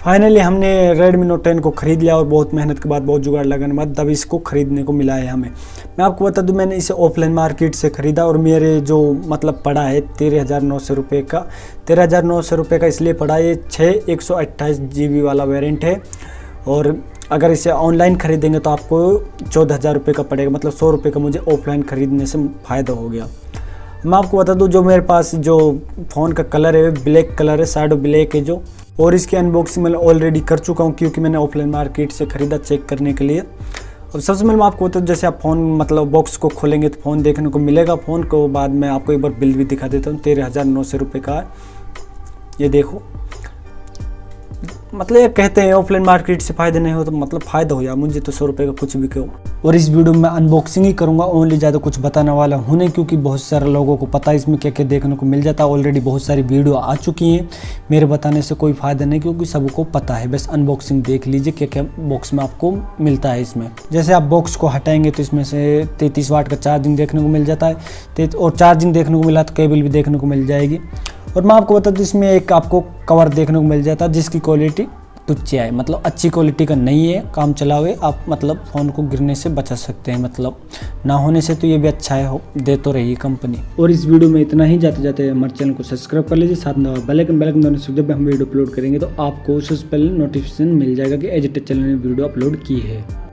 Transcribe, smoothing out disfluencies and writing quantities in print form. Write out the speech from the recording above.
Finally हमने Redmi Note 10 को ख़रीद लिया और बहुत मेहनत के बाद, बहुत जुगाड़ लगाने के बाद तब इसको ख़रीदने को मिला है हमें। मैं आपको बता दूं, मैंने इसे ऑफलाइन मार्केट से ख़रीदा और मेरे जो मतलब पड़ा है 13,900 रुपये का। 13,900 रुपये का इसलिए पड़ा, ये 128 GB वाला वेरिएंट है। और अगर इसे ऑनलाइन ख़रीदेंगे तो आपको 14,000 रुपये का पड़ेगा, मतलब 100 रुपये का मुझे ऑफलाइन ख़रीदने से फ़ायदा हो गया। मैं आपको बता दूं, जो मेरे पास जो फ़ोन का कलर है ब्लैक कलर है, शैडो ब्लैक है जो। और इसकी अनबॉक्सिंग मैं ऑलरेडी कर चुका हूं क्योंकि मैंने ऑफलाइन मार्केट से ख़रीदा चेक करने के लिए। अब सबसे पहले मैं आपको बता दूं, जैसे आप फ़ोन मतलब बॉक्स को खोलेंगे तो फ़ोन देखने को मिलेगा। फ़ोन को बाद में आपको एक बार बिल भी दिखा देता हूँ। 13,900 रुपये का है, ये देखो। मतलब ये कहते हैं ऑफलाइन मार्केट से फ़ायदा नहीं हो तो मतलब फ़ायदा हो, या मुझे तो 100 रुपये का कुछ भी कहो। और इस वीडियो में अनबॉक्सिंग ही करूंगा, ओनली, ज़्यादा कुछ बताने वाला हूँ नहीं, क्योंकि बहुत सारे लोगों को पता है इसमें क्या क्या देखने को मिल जाता है। ऑलरेडी बहुत सारी वीडियो आ चुकी हैं, मेरे बताने से कोई फ़ायदा नहीं क्योंकि सबको पता है। बस अनबॉक्सिंग देख लीजिए क्या क्या बॉक्स में आपको मिलता है। इसमें जैसे आप बॉक्स को हटाएंगे तो इसमें से 33 वाट का चार्जिंग देखने को मिल जाता है, और चार्जिंग देखने को मिला तो केबल भी देखने को मिल जाएगी। और मैं आपको बता दूं, इसमें एक आपको कवर देखने को मिल जाता है जिसकी क्वालिटी तुच्छ है, मतलब अच्छी क्वालिटी का नहीं है। काम चलाओगे आप, मतलब फ़ोन को गिरने से बचा सकते हैं, मतलब ना होने से तो ये भी अच्छा है, दे तो रही है कंपनी। और इस वीडियो में इतना ही। जाते जाते हमारे चैनल को सब्सक्राइब कर लीजिए, साथ में बेल आइकन दोनों से जब हम वीडियो अपलोड करेंगे तो आपको सबसे पहले नोटिफिकेशन मिल जाएगा कि एज टेक चैनल ने वीडियो अपलोड की है।